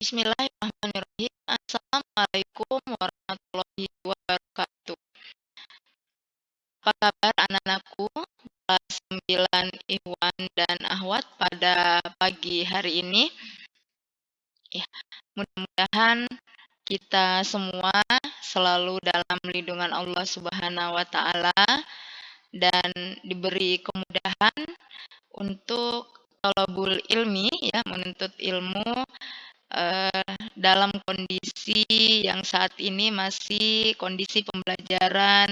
Bismillahirrahmanirrahim. Assalamualaikum warahmatullahi wabarakatuh. Apa kabar anak-anakku? Kelas 9 Ikhwan dan Akhwat pada pagi hari ini. Ya, mudah-mudahan kita semua selalu dalam lindungan Allah Subhanahu wa taala dan diberi kemudahan untuk thalabul ilmi, ya, menuntut ilmu dalam kondisi yang saat ini masih kondisi pembelajaran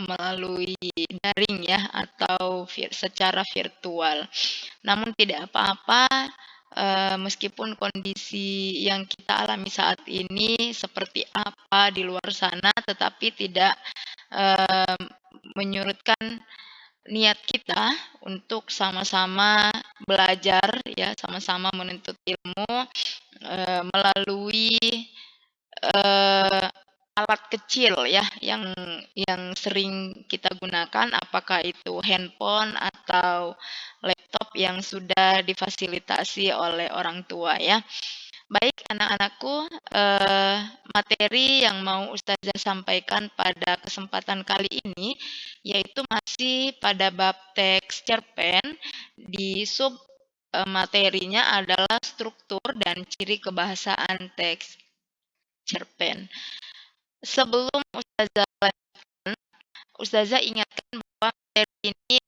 melalui daring, ya, atau secara virtual. Namun tidak apa-apa, meskipun kondisi yang kita alami saat ini seperti apa di luar sana, tetapi tidak menyurutkan niat kita untuk sama-sama belajar, ya, sama-sama menuntut ilmu melalui alat kecil, ya, yang sering kita gunakan, apakah itu handphone atau laptop yang sudah difasilitasi oleh orang tua, ya. Baik anak-anakku, materi yang mau Ustazah sampaikan pada kesempatan kali ini yaitu masih pada bab teks cerpen. Di sub materinya adalah struktur dan ciri kebahasaan teks cerpen. Sebelum Ustazah lanjutkan, Ustazah ingatkan bahwa materi ini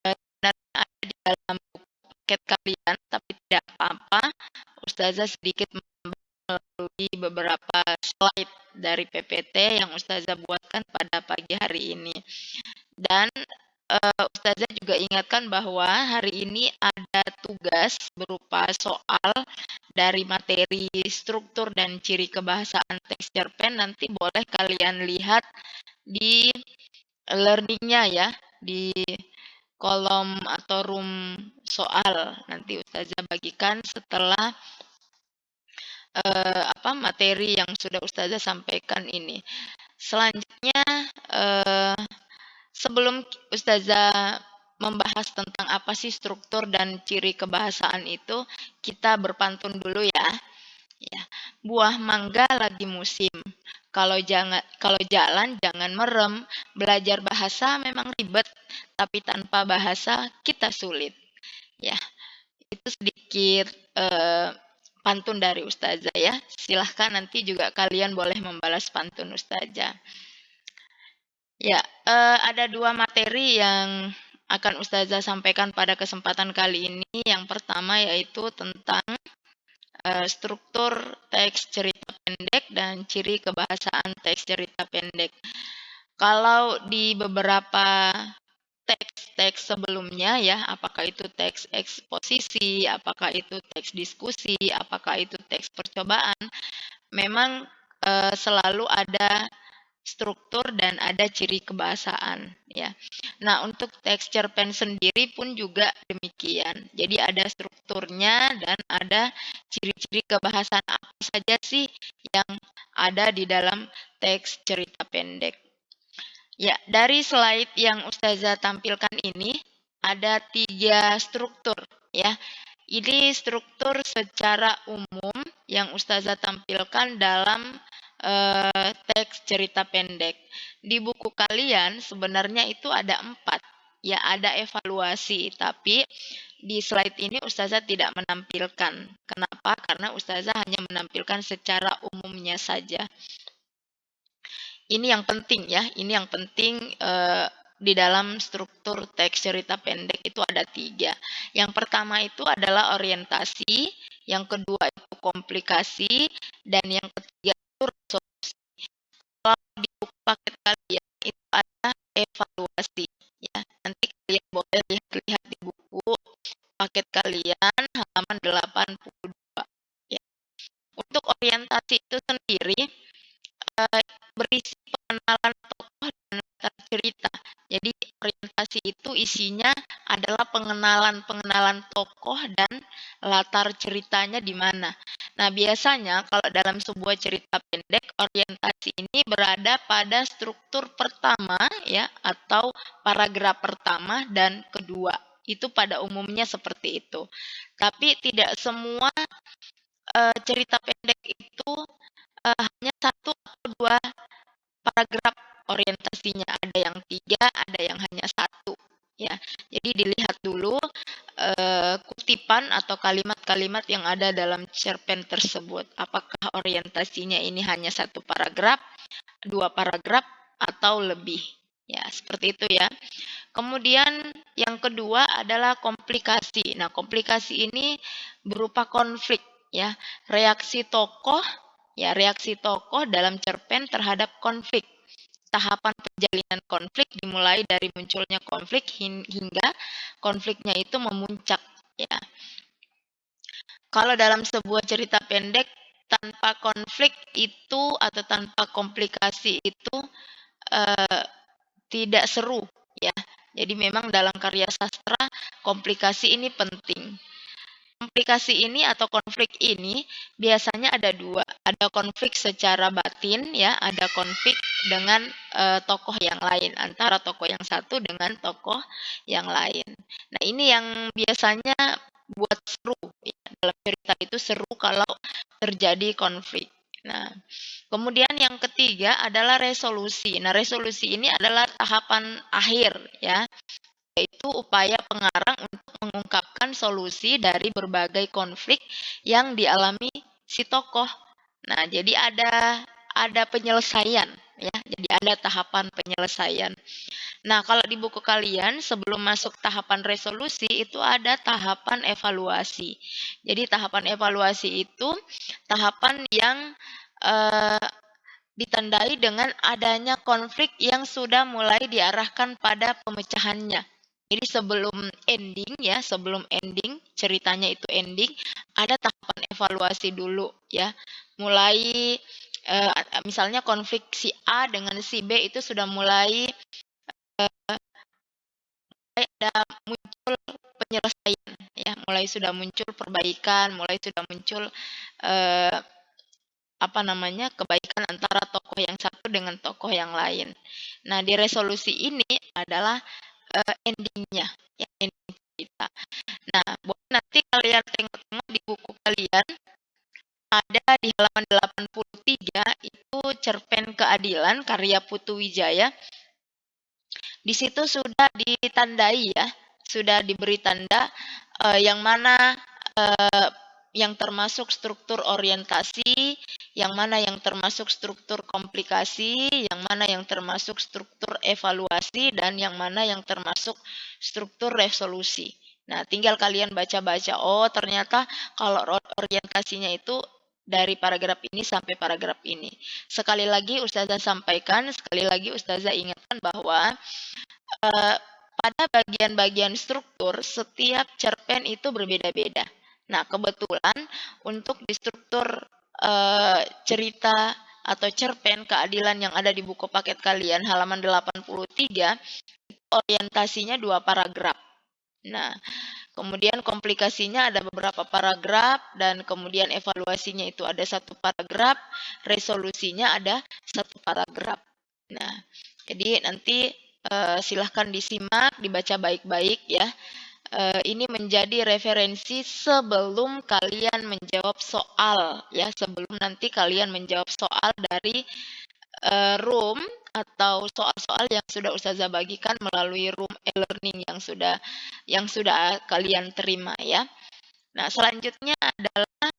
sebenarnya ada di dalam buku paket kalian, tapi tidak apa-apa. Ustazah sedikit melalui beberapa slide dari PPT yang Ustazah buatkan pada pagi hari ini. Dan Ustazah juga ingatkan bahwa hari ini ada tugas berupa soal dari materi struktur dan ciri kebahasaan teks cerpen. Nanti boleh kalian lihat di learning-nya, ya, di kolom atau room soal. Nanti Ustazah bagikan setelah materi yang sudah Ustazah sampaikan ini. Selanjutnya, sebelum Ustazah membahas tentang apa sih struktur dan ciri kebahasaan itu, kita berpantun dulu, ya. Ya, buah mangga lagi musim. Kalau jalan jangan merem. Belajar bahasa memang ribet, tapi tanpa bahasa kita sulit. Ya, itu sedikit pantun dari Ustazah, ya. Silahkan nanti juga kalian boleh membalas pantun Ustazah. Ya, ada dua materi yang akan Ustazah sampaikan pada kesempatan kali ini. Yang pertama yaitu tentang struktur teks cerita pendek dan ciri kebahasaan teks cerita pendek. Kalau di beberapa teks-teks sebelumnya, ya, apakah itu teks eksposisi, apakah itu teks diskusi, apakah itu teks percobaan, memang selalu ada struktur dan ada ciri kebahasaan, ya. Nah, untuk teks cerpen sendiri pun juga demikian. Jadi ada strukturnya dan ada ciri-ciri kebahasaan apa saja sih yang ada di dalam teks cerita pendek. Ya, dari slide yang Ustazah tampilkan ini ada 3 struktur, ya. Ini struktur secara umum yang Ustazah tampilkan dalam teks cerita pendek. Di buku kalian sebenarnya itu ada 4, ya, ada evaluasi, tapi di slide ini Ustazah tidak menampilkan. Kenapa? Karena Ustazah hanya menampilkan secara umumnya saja. Ini yang penting, ya, ini yang penting di dalam struktur teks cerita pendek itu ada 3. Yang pertama itu adalah orientasi, yang kedua itu komplikasi, dan yang ketiga itu resolusi. Kalau di buku paket kalian itu ada evaluasi, ya. Nanti kalian boleh lihat-lihat di buku paket kalian halaman 82. Ya. Untuk orientasi itu sendiri berisi pengenalan tokoh dan latar cerita. Jadi orientasi itu isinya adalah pengenalan tokoh dan latar ceritanya di mana. Nah, biasanya kalau dalam sebuah cerita pendek, orientasi ini berada pada struktur pertama, ya, atau paragraf pertama dan kedua. Itu pada umumnya seperti itu. Tapi tidak semua cerita pendek itu hanya satu atau dua paragraf orientasinya, ada yang tiga, ada yang hanya satu. Ya, jadi dilihat dulu kutipan atau kalimat-kalimat yang ada dalam cerpen tersebut. Apakah orientasinya ini hanya satu paragraf, dua paragraf, atau lebih. Ya, seperti itu ya. Kemudian yang kedua adalah komplikasi. Nah, komplikasi ini berupa konflik ya, reaksi tokoh dalam cerpen terhadap konflik. Tahapan perjalanan konflik dimulai dari munculnya konflik hingga konfliknya itu memuncak ya. Kalau dalam sebuah cerita pendek tanpa konflik itu atau tanpa komplikasi itu eh, tidak seru ya. Jadi memang dalam karya sastra komplikasi ini penting. Komplikasi ini atau konflik ini biasanya ada dua, ada konflik secara batin ya, ada konflik dengan tokoh yang lain, antara tokoh yang satu dengan tokoh yang lain. Nah ini yang biasanya buat seru ya, dalam cerita itu seru kalau terjadi konflik. Nah, kemudian yang ketiga adalah resolusi. Nah, resolusi ini adalah tahapan akhir ya, yaitu upaya pengarang untuk mengungkapkan solusi dari berbagai konflik yang dialami si tokoh. Nah, jadi ada penyelesaian ya. Jadi ada tahapan penyelesaian. Nah, kalau di buku kalian sebelum masuk tahapan resolusi itu ada tahapan evaluasi. Jadi tahapan evaluasi itu tahapan yang eh, ditandai dengan adanya konflik yang sudah mulai diarahkan pada pemecahannya. Jadi sebelum ending ceritanya itu ending, ada tahapan evaluasi dulu ya. Mulai misalnya konflik si A dengan si B itu sudah mulai ada muncul penyelesaian ya, mulai sudah muncul perbaikan, mulai sudah muncul eh, apa namanya kebaikan antara tokoh yang satu dengan tokoh yang lain. Nah di resolusi ini adalah endingnya, ya, ending cerita. Nah boleh nanti kalian tengok-tengok di buku kalian ada di halaman 83 itu cerpen keadilan karya Putu Wijaya. Di situ sudah ditandai ya, sudah diberi tanda yang mana eh, yang termasuk struktur orientasi, yang mana yang termasuk struktur komplikasi, yang mana yang termasuk struktur evaluasi, dan yang mana yang termasuk struktur resolusi. Nah, tinggal kalian baca-baca, oh ternyata kalau orientasinya itu dari paragraf ini sampai paragraf ini. Sekali lagi Ustazah sampaikan, sekali lagi Ustazah ingatkan bahwa pada bagian-bagian struktur, setiap cerpen itu berbeda-beda. Nah, kebetulan untuk di struktur cerita atau cerpen keadilan yang ada di buku paket kalian halaman 83 orientasinya 2 paragraf. Nah, kemudian komplikasinya ada beberapa paragraf dan kemudian evaluasinya itu ada 1 paragraf, resolusinya ada 1 paragraf. Nah, jadi nanti silahkan disimak, dibaca baik-baik ya. Ini menjadi referensi sebelum kalian menjawab soal ya, sebelum nanti kalian menjawab soal dari room atau soal-soal yang sudah Ustazah bagikan melalui room e-learning yang sudah kalian terima ya. Nah, selanjutnya adalah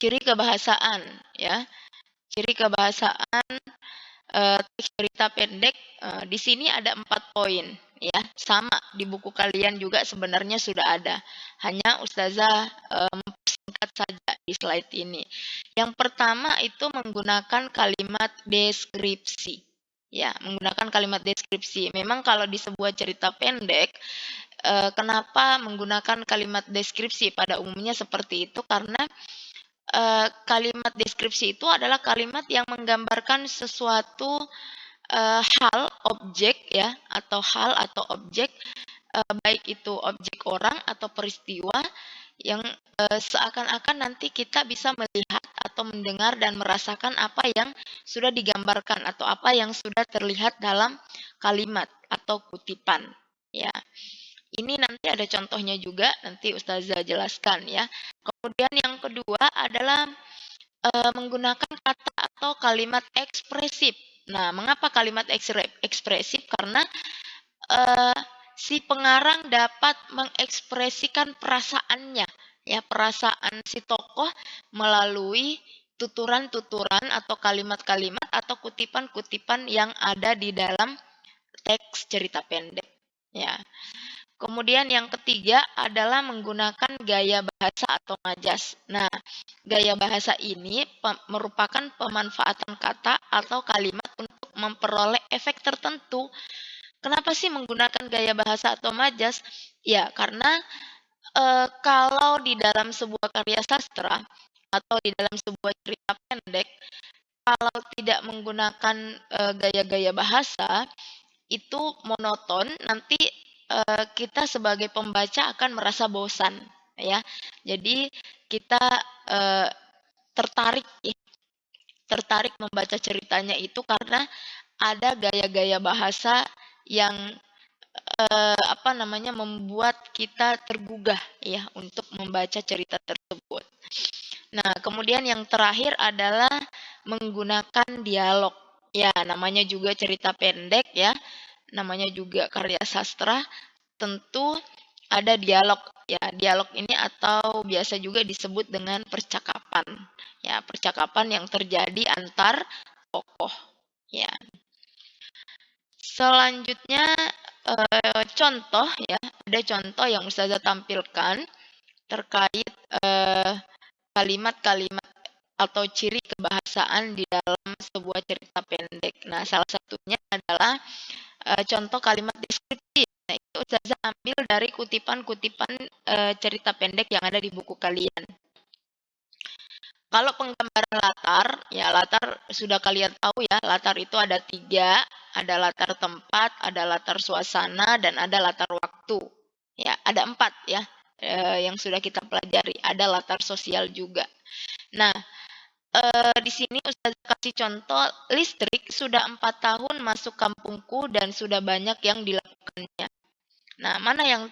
ciri kebahasaan ya. Ciri kebahasaan teks cerita pendek di sini ada 4 poin ya, sama di buku kalian juga sebenarnya sudah ada, hanya Ustazah mempersingkat saja di slide ini. Yang pertama itu menggunakan kalimat deskripsi ya, menggunakan kalimat deskripsi. Memang kalau di sebuah cerita pendek kenapa menggunakan kalimat deskripsi, pada umumnya seperti itu karena kalimat deskripsi itu adalah kalimat yang menggambarkan sesuatu hal, objek ya, atau hal atau objek, baik itu objek orang atau peristiwa yang seakan-akan nanti kita bisa melihat atau mendengar dan merasakan apa yang sudah digambarkan atau apa yang sudah terlihat dalam kalimat atau kutipan ya. Ini nanti ada contohnya juga, nanti Ustazah jelaskan ya. Kemudian yang kedua adalah menggunakan kata atau kalimat ekspresif. Nah, mengapa kalimat ekspresif? Karena eh, si pengarang dapat mengekspresikan perasaannya, ya, perasaan si tokoh melalui tuturan-tuturan atau kalimat-kalimat atau kutipan-kutipan yang ada di dalam teks cerita pendek, ya. Kemudian yang ketiga adalah menggunakan gaya bahasa atau majas. Nah, gaya bahasa ini merupakan pemanfaatan kata atau kalimat untuk memperoleh efek tertentu. Kenapa sih menggunakan gaya bahasa atau majas? Ya, karena kalau di dalam sebuah karya sastra atau di dalam sebuah cerita pendek, kalau tidak menggunakan gaya-gaya bahasa, itu monoton, nanti kita sebagai pembaca akan merasa bosan, ya. Jadi kita eh, tertarik, ya, tertarik membaca ceritanya itu karena ada gaya-gaya bahasa yang apa namanya, membuat kita tergugah, ya, untuk membaca cerita tersebut. Nah, kemudian yang terakhir adalah menggunakan dialog. Ya, namanya juga cerita pendek, ya. Namanya juga karya sastra, tentu ada dialog. Ya, dialog ini atau biasa juga disebut dengan percakapan. Ya, percakapan yang terjadi antar tokoh, ya. Selanjutnya contoh, ya, ada contoh yang Ustazah tampilkan terkait kalimat-kalimat atau ciri kebahasaan di dalam sebuah cerita pendek. Nah, salah satunya adalah contoh kalimat deskriptif. Nah, itu Ustazah ambil dari kutipan-kutipan cerita pendek yang ada di buku kalian. Kalau penggambaran latar, ya latar sudah kalian tahu, ya, latar itu ada 3, ada latar tempat, ada latar suasana, dan ada latar waktu. Ya, ada 4, ya, yang sudah kita pelajari. Ada latar sosial juga. Nah, di sini Ustazah kasih contoh, listrik sudah 4 tahun masuk kampungku dan sudah banyak yang dilakukannya. Nah, mana yang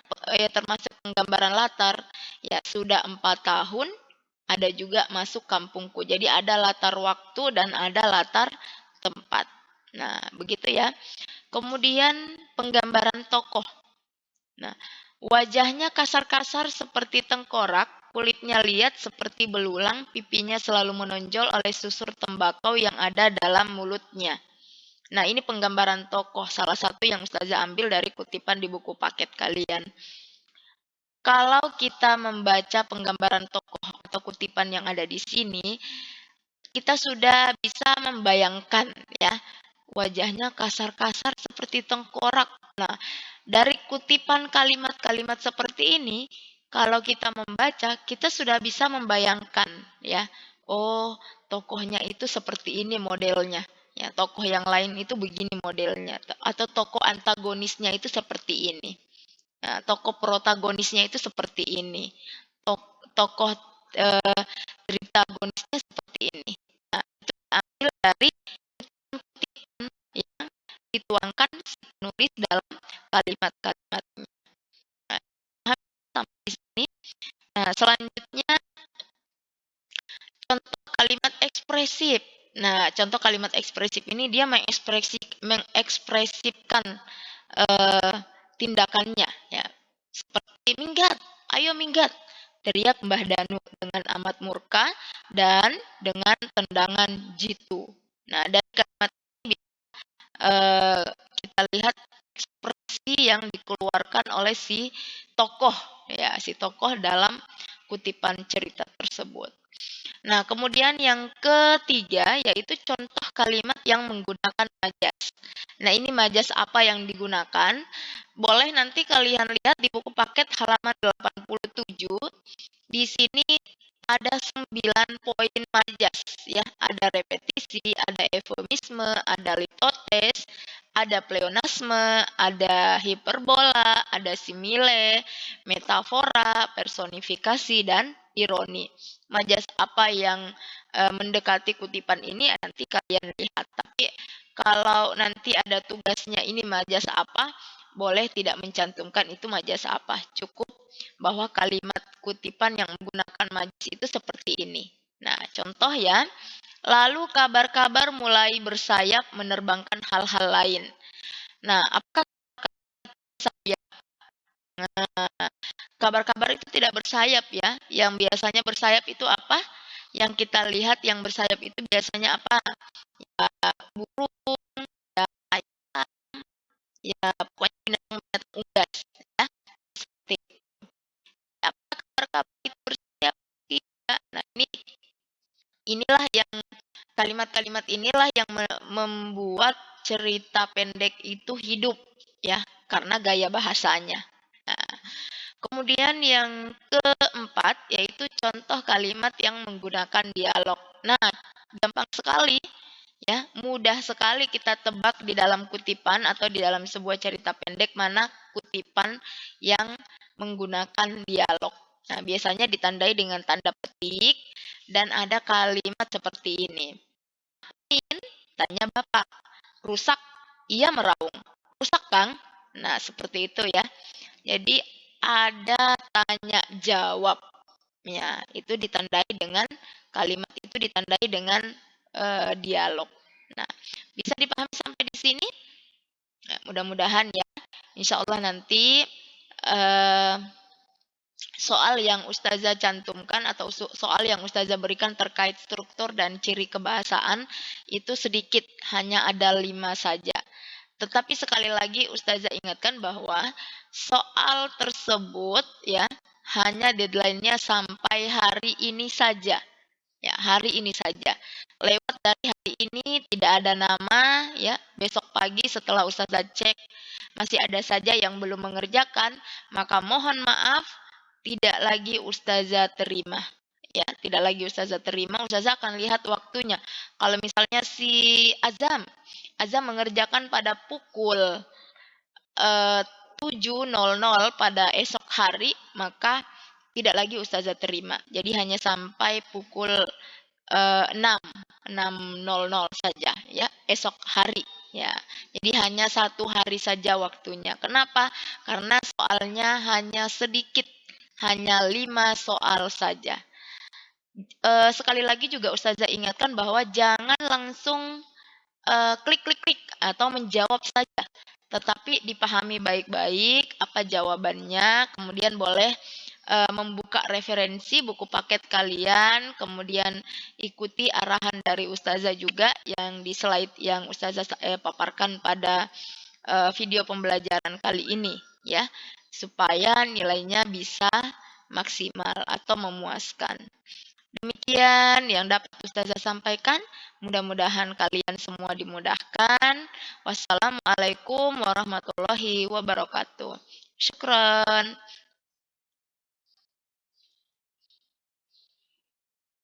termasuk penggambaran latar? Ya, sudah 4 tahun, ada juga masuk kampungku. Jadi ada latar waktu dan ada latar tempat. Nah, begitu, ya. Kemudian penggambaran tokoh. Nah, wajahnya kasar-kasar seperti tengkorak, kulitnya liat seperti belulang, pipinya selalu menonjol oleh susur tembakau yang ada dalam mulutnya. Nah, ini penggambaran tokoh, salah satu yang Ustazah ambil dari kutipan di buku paket kalian. Kalau kita membaca penggambaran tokoh atau kutipan yang ada di sini, kita sudah bisa membayangkan, ya, wajahnya kasar-kasar seperti tengkorak. Nah, dari kutipan kalimat-kalimat seperti ini, kalau kita membaca, kita sudah bisa membayangkan, ya, oh, tokohnya itu seperti ini modelnya. Ya, tokoh yang lain itu begini modelnya, atau tokoh antagonisnya itu seperti ini. Nah, tokoh protagonisnya itu seperti ini. Tokoh tritagonisnya seperti ini. Nah, itu diambil dari kutipan yang dituangkan si penulis dalam kalimat-kalimatnya. Nah, sampai di sini. Nah, selanjutnya contoh kalimat ekspresif. Nah, contoh kalimat ekspresif ini dia mengekspresifkan tindakannya, ya. Seperti minggat, ayo minggat, teriak Mbah Danu dengan amat murka dan dengan tendangan jitu. Nah, dari kalimat ini kita lihat ekspresi yang dikeluarkan oleh si tokoh, ya, si tokoh dalam kutipan cerita tersebut. Nah, kemudian yang ketiga yaitu contoh kalimat yang menggunakan majas. Nah, ini majas apa yang digunakan? Boleh nanti kalian lihat di buku paket halaman 87. Di sini ada 9 poin majas, ya. Ada repetisi, ada eufemisme, ada litotes, ada pleonasme, ada hiperbola, ada simile, metafora, personifikasi, dan ironi. Majas apa yang mendekati kutipan ini nanti kalian lihat. Tapi kalau nanti ada tugasnya ini majas apa, boleh tidak mencantumkan itu majas apa. Cukup bahwa kalimat kutipan yang menggunakan majas itu seperti ini. Nah, contoh ya. Lalu kabar-kabar mulai bersayap menerbangkan hal-hal lain. Nah, apakah sayap? Kabar-kabar itu tidak bersayap ya. Yang biasanya bersayap itu apa? Yang kita lihat yang bersayap itu biasanya apa? Ya, burung, ya, ayam, ya pokoknya binatang-binatang unggas. Ya. Seperti apakah kabar-kabar itu bersayap? Tidak. Nah, inilah yang kalimat-kalimat inilah yang membuat cerita pendek itu hidup ya, karena gaya bahasanya. Nah, kemudian yang keempat yaitu contoh kalimat yang menggunakan dialog. Nah, gampang sekali ya, mudah sekali kita tebak di dalam kutipan atau di dalam sebuah cerita pendek mana kutipan yang menggunakan dialog. Nah, biasanya ditandai dengan tanda petik dan ada kalimat seperti ini. Tanya bapak. Rusak? Ia meraung. Rusak, Kang? Nah, seperti itu ya. Jadi ada tanya jawab. Ya, itu ditandai dengan kalimat itu ditandai dengan dialog. Nah, bisa dipahami sampai di sini? Nah, mudah-mudahan ya. Insya Allah nanti soal yang Ustazah cantumkan atau soal yang Ustazah berikan terkait struktur dan ciri kebahasaan itu sedikit, hanya ada 5 saja. Tetapi sekali lagi Ustazah ingatkan bahwa soal tersebut ya hanya deadline-nya sampai hari ini saja. Ya, hari ini saja. Lewat dari hari ini tidak ada nama ya. Besok pagi setelah Ustazah cek masih ada saja yang belum mengerjakan, maka mohon maaf tidak lagi Ustazah terima. Ya, tidak lagi Ustazah terima, Ustazah akan lihat waktunya. Kalau misalnya si Azam mengerjakan pada pukul 7.00 pada esok hari, maka tidak lagi Ustazah terima. Jadi hanya sampai pukul 6.00 saja ya, esok hari ya. Jadi hanya 1 hari saja waktunya. Kenapa? Karena soalnya hanya sedikit, hanya 5 soal saja. Sekali lagi juga Ustazah ingatkan bahwa jangan langsung klik atau menjawab saja, tetapi dipahami baik-baik apa jawabannya, kemudian boleh membuka referensi buku paket kalian, kemudian ikuti arahan dari Ustazah juga yang di slide yang Ustazah paparkan pada video pembelajaran kali ini ya, supaya nilainya bisa maksimal atau memuaskan. Demikian yang dapat Ustazah sampaikan. Mudah-mudahan kalian semua dimudahkan. Wassalamualaikum warahmatullahi wabarakatuh. Syukran.